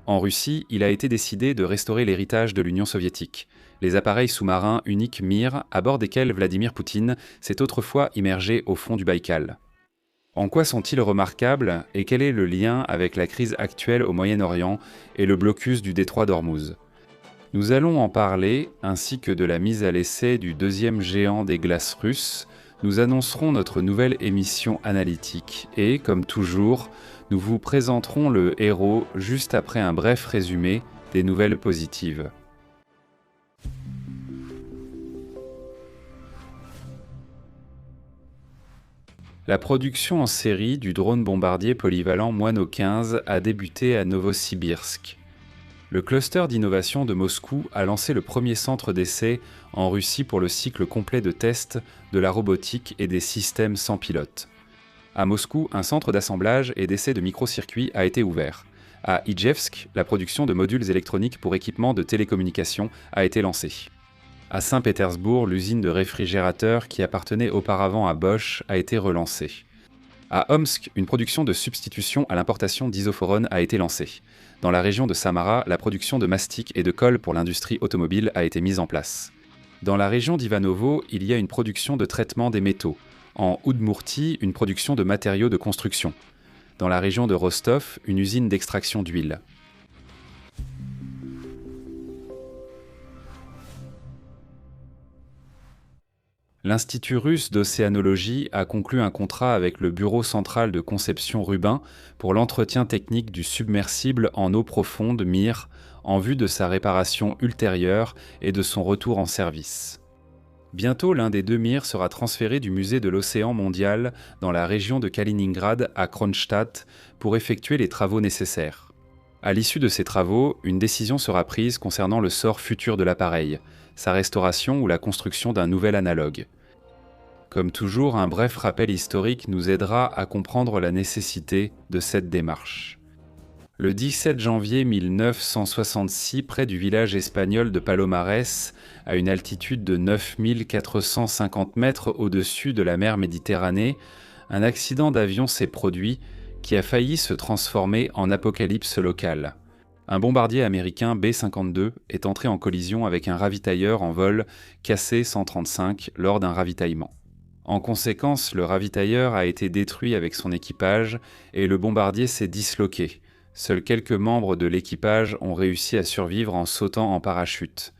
En Russie, il a été décidé de restaurer l'héritage de l'Union soviétique. Les appareils sous-marins uniques Mir, à bord desquels Vladimir Poutine s'est autrefois immergé au fond du Baïkal. En quoi sont-ils remarquables et quel est le lien avec la crise actuelle au Moyen-Orient et le blocus du détroit d'Ormuz? Nous allons en parler, ainsi que de la mise à l'essai du deuxième géant des glaces russes. Nous annoncerons notre nouvelle émission analytique et, comme toujours, nous vous présenterons le héros juste après un bref résumé des nouvelles positives. La production en série du drone bombardier polyvalent Moineau 15 a débuté à Novosibirsk. Le cluster d'innovation de Moscou a lancé le premier centre d'essai en Russie pour le cycle complet de test de la robotique et des systèmes sans pilote. À Moscou, un centre d'assemblage et d'essai de microcircuits a été ouvert. À Ijevsk, la production de modules électroniques pour équipements de télécommunications a été lancée. À Saint-Pétersbourg, l'usine de réfrigérateurs qui appartenait auparavant à Bosch a été relancée. À Omsk, une production de substitution à l'importation d'isophorone a été lancée. Dans la région de Samara, la production de mastic et de colle pour l'industrie automobile a été mise en place. Dans la région d'Ivanovo, il y a une production de traitement des métaux. En Oudmourti, une production de matériaux de construction. Dans la région de Rostov, une usine d'extraction d'huile. L'Institut russe d'océanologie a conclu un contrat avec le Bureau central de conception Rubin pour l'entretien technique du submersible en eau profonde Mir en vue de sa réparation ultérieure et de son retour en service. Bientôt, l'un des deux Mir sera transféré du musée de l'océan mondial dans la région de Kaliningrad à Kronstadt pour effectuer les travaux nécessaires. À l'issue de ces travaux, une décision sera prise concernant le sort futur de l'appareil, sa restauration ou la construction d'un nouvel analogue. Comme toujours, un bref rappel historique nous aidera à comprendre la nécessité de cette démarche. Le 17 janvier 1966, près du village espagnol de Palomares, à une altitude de 9450 mètres au-dessus de la mer Méditerranée, un accident d'avion s'est produit qui a failli se transformer en apocalypse locale. Un bombardier américain B-52 est entré en collision avec un ravitailleur en vol KC-135 lors d'un ravitaillement. En conséquence, le ravitailleur a été détruit avec son équipage et le bombardier s'est disloqué. Seuls quelques membres de l'équipage ont réussi à survivre en sautant en parachute.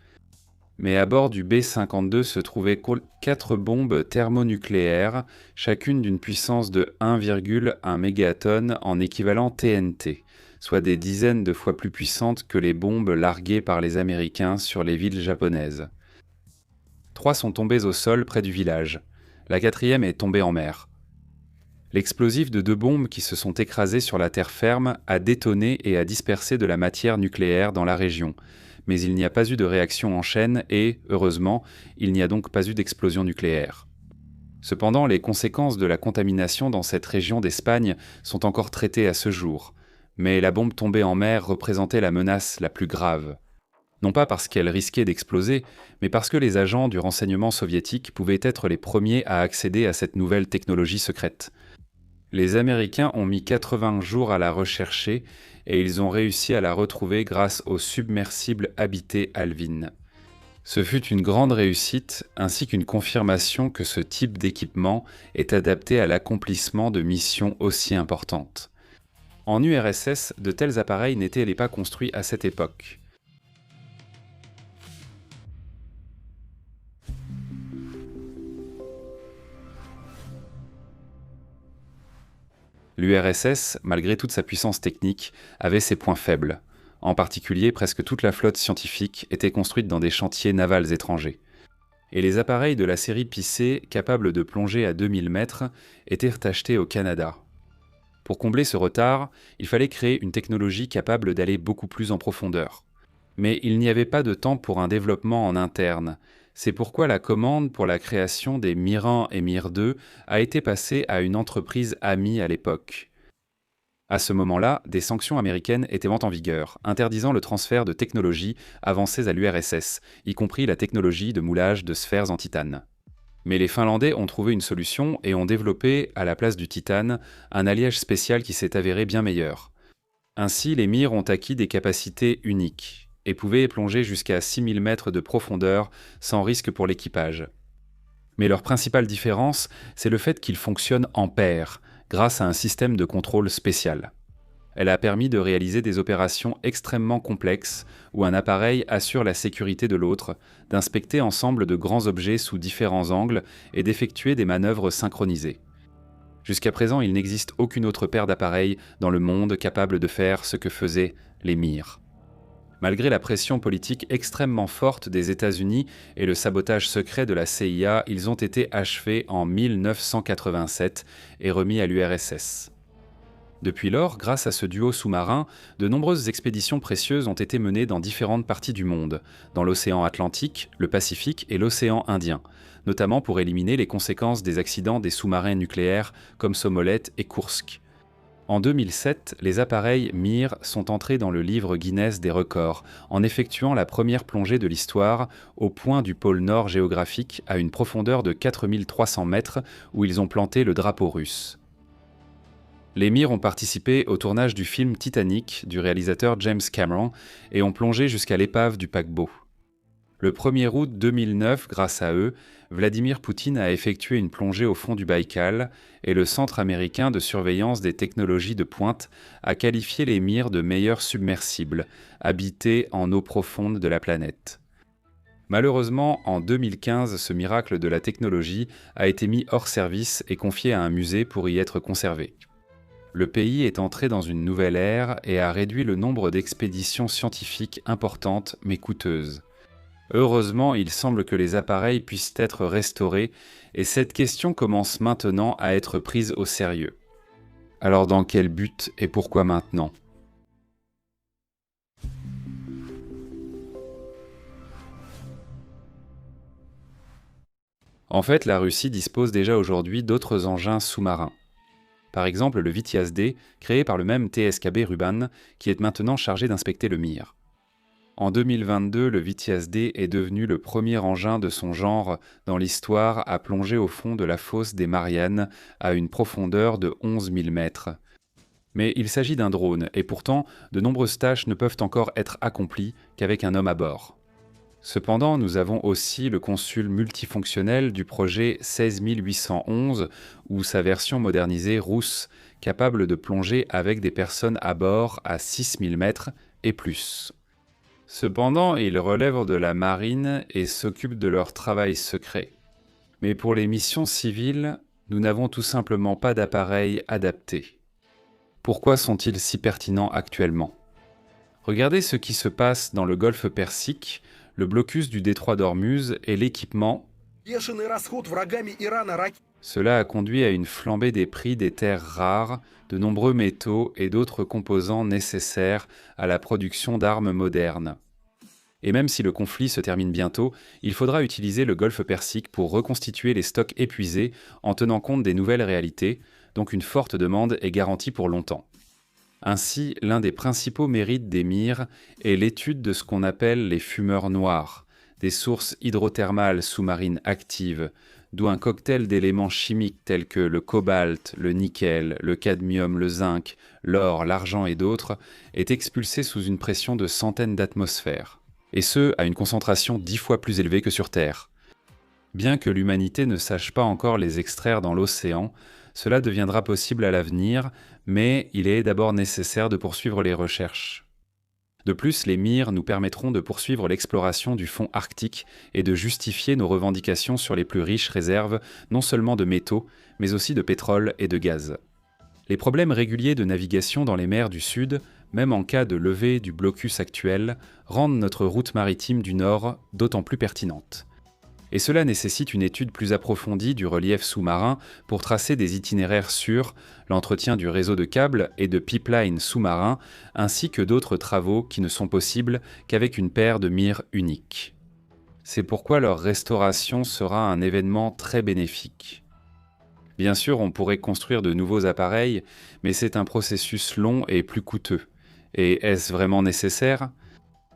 Mais à bord du B-52 se trouvaient 4 bombes thermonucléaires, chacune d'une puissance de 1,1 mégatonnes en équivalent TNT, soit des dizaines de fois plus puissantes que les bombes larguées par les Américains sur les villes japonaises. 3 sont tombées au sol près du village. La 4e est tombée en mer. L'explosif de 2 bombes qui se sont écrasées sur la terre ferme a détonné et a dispersé de la matière nucléaire dans la région, mais il n'y a pas eu de réaction en chaîne et, heureusement, il n'y a donc pas eu d'explosion nucléaire. Cependant, les conséquences de la contamination dans cette région d'Espagne sont encore traitées à ce jour, mais la bombe tombée en mer représentait la menace la plus grave. Non pas parce qu'elle risquait d'exploser, mais parce que les agents du renseignement soviétique pouvaient être les premiers à accéder à cette nouvelle technologie secrète. Les Américains ont mis 80 jours à la rechercher et ils ont réussi à la retrouver grâce au submersible habité Alvin. Ce fut une grande réussite ainsi qu'une confirmation que ce type d'équipement est adapté à l'accomplissement de missions aussi importantes. En URSS, de tels appareils n'étaient pas construits à cette époque. L'URSS, malgré toute sa puissance technique, avait ses points faibles. En particulier, presque toute la flotte scientifique était construite dans des chantiers navals étrangers. Et les appareils de la série Picé, capables de plonger à 2000 mètres, étaient achetés au Canada. Pour combler ce retard, il fallait créer une technologie capable d'aller beaucoup plus en profondeur. Mais il n'y avait pas de temps pour un développement en interne. C'est pourquoi la commande pour la création des Mir 1 et Mir 2 a été passée à une entreprise amie à l'époque. À ce moment-là, des sanctions américaines étaient en vigueur, interdisant le transfert de technologies avancées à l'URSS, y compris la technologie de moulage de sphères en titane. Mais les Finlandais ont trouvé une solution et ont développé, à la place du titane, un alliage spécial qui s'est avéré bien meilleur. Ainsi, les Mir ont acquis des capacités uniques et pouvaient plonger jusqu'à 6000 mètres de profondeur sans risque pour l'équipage. Mais leur principale différence, c'est le fait qu'ils fonctionnent en paire, grâce à un système de contrôle spécial. Elle a permis de réaliser des opérations extrêmement complexes où un appareil assure la sécurité de l'autre, d'inspecter ensemble de grands objets sous différents angles et d'effectuer des manœuvres synchronisées. Jusqu'à présent, il n'existe aucune autre paire d'appareils dans le monde capable de faire ce que faisaient les Mir. Malgré la pression politique extrêmement forte des États-Unis et le sabotage secret de la CIA, ils ont été achevés en 1987 et remis à l'URSS. Depuis lors, grâce à ce duo sous-marin, de nombreuses expéditions précieuses ont été menées dans différentes parties du monde, dans l'océan Atlantique, le Pacifique et l'océan Indien, notamment pour éliminer les conséquences des accidents des sous-marins nucléaires comme Somolet et Kursk. En 2007, les appareils Mir sont entrés dans le livre Guinness des records, en effectuant la première plongée de l'histoire au point du pôle Nord géographique à une profondeur de 4300 mètres où ils ont planté le drapeau russe. Les Mir ont participé au tournage du film Titanic du réalisateur James Cameron et ont plongé jusqu'à l'épave du paquebot. Le 1er août 2009, grâce à eux, Vladimir Poutine a effectué une plongée au fond du Baïkal et le Centre américain de surveillance des technologies de pointe a qualifié les Mir de meilleurs submersibles, habités en eau profonde de la planète. Malheureusement, en 2015, ce miracle de la technologie a été mis hors service et confié à un musée pour y être conservé. Le pays est entré dans une nouvelle ère et a réduit le nombre d'expéditions scientifiques importantes mais coûteuses. Heureusement, il semble que les appareils puissent être restaurés et cette question commence maintenant à être prise au sérieux. Alors dans quel but et pourquoi maintenant ? En fait, la Russie dispose déjà aujourd'hui d'autres engins sous-marins. Par exemple, le Vityaz-D, créé par le même TSKB Ruban, qui est maintenant chargé d'inspecter le Mir. En 2022, le Vityaz-D est devenu le premier engin de son genre dans l'histoire à plonger au fond de la fosse des Mariannes à une profondeur de 11 000 mètres. Mais il s'agit d'un drone, et pourtant, de nombreuses tâches ne peuvent encore être accomplies qu'avec un homme à bord. Cependant, nous avons aussi le consul multifonctionnel du projet 16811 ou sa version modernisée Rousse, capable de plonger avec des personnes à bord à 6000 mètres et plus. Cependant, ils relèvent de la marine et s'occupent de leur travail secret. Mais pour les missions civiles, nous n'avons tout simplement pas d'appareil adapté. Pourquoi sont-ils si pertinents actuellement ? Regardez ce qui se passe dans le golfe Persique, le blocus du détroit d'Ormuz et l'équipement. Cela a conduit à une flambée des prix des terres rares, de nombreux métaux et d'autres composants nécessaires à la production d'armes modernes. Et même si le conflit se termine bientôt, il faudra utiliser le golfe Persique pour reconstituer les stocks épuisés en tenant compte des nouvelles réalités, donc une forte demande est garantie pour longtemps. Ainsi, l'un des principaux mérites des Mir est l'étude de ce qu'on appelle les fumeurs noirs, des sources hydrothermales sous-marines actives, d'où un cocktail d'éléments chimiques tels que le cobalt, le nickel, le cadmium, le zinc, l'or, l'argent et d'autres est expulsé sous une pression de centaines d'atmosphères, et ce, à une concentration 10 fois plus élevée que sur Terre. Bien que l'humanité ne sache pas encore les extraire dans l'océan, cela deviendra possible à l'avenir, mais il est d'abord nécessaire de poursuivre les recherches. De plus, les Mir nous permettront de poursuivre l'exploration du fond arctique et de justifier nos revendications sur les plus riches réserves, non seulement de métaux, mais aussi de pétrole et de gaz. Les problèmes réguliers de navigation dans les mers du Sud, même en cas de levée du blocus actuel, rendent notre route maritime du Nord d'autant plus pertinente. Et cela nécessite une étude plus approfondie du relief sous-marin pour tracer des itinéraires sûrs, l'entretien du réseau de câbles et de pipelines sous-marins, ainsi que d'autres travaux qui ne sont possibles qu'avec une paire de Mir uniques. C'est pourquoi leur restauration sera un événement très bénéfique. Bien sûr, on pourrait construire de nouveaux appareils, mais c'est un processus long et plus coûteux. Et est-ce vraiment nécessaire ?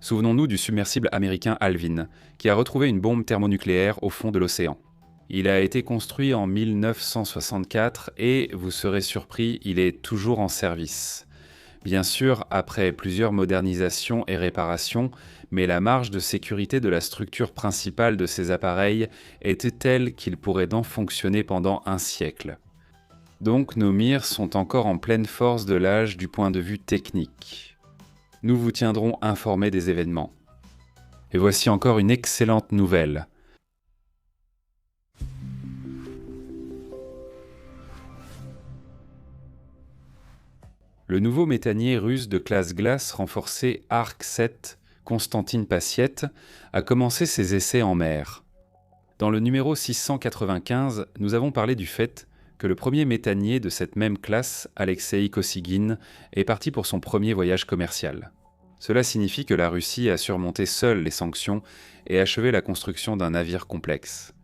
Souvenons-nous du submersible américain Alvin, qui a retrouvé une bombe thermonucléaire au fond de l'océan. Il a été construit en 1964 et, vous serez surpris, il est toujours en service. Bien sûr, après plusieurs modernisations et réparations, mais la marge de sécurité de la structure principale de ces appareils était telle qu'ils pourraient donc fonctionner pendant un siècle. Donc nos mires sont encore en pleine force de l'âge du point de vue technique. Nous vous tiendrons informés des événements. Et voici encore une excellente nouvelle. Le nouveau méthanier russe de classe glace renforcé Arc 7, Constantine Passiette, a commencé ses essais en mer. Dans le numéro 695, nous avons parlé du fait que le premier méthanier de cette même classe, Alexei Kosygin, est parti pour son premier voyage commercial. Cela signifie que la Russie a surmonté seule les sanctions et achevé la construction d'un navire complexe.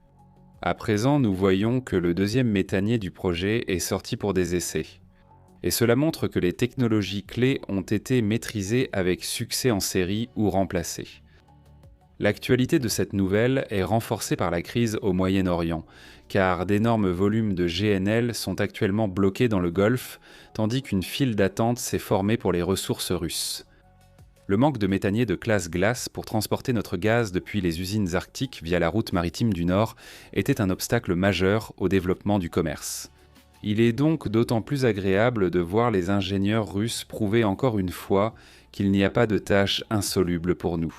À présent, nous voyons que le deuxième méthanier du projet est sorti pour des essais. Et cela montre que les technologies clés ont été maîtrisées avec succès en série ou remplacées. L'actualité de cette nouvelle est renforcée par la crise au Moyen-Orient, car d'énormes volumes de GNL sont actuellement bloqués dans le Golfe, tandis qu'une file d'attente s'est formée pour les ressources russes. Le manque de méthaniers de classe glace pour transporter notre gaz depuis les usines arctiques via la route maritime du Nord était un obstacle majeur au développement du commerce. Il est donc d'autant plus agréable de voir les ingénieurs russes prouver encore une fois qu'il n'y a pas de tâche insoluble pour nous.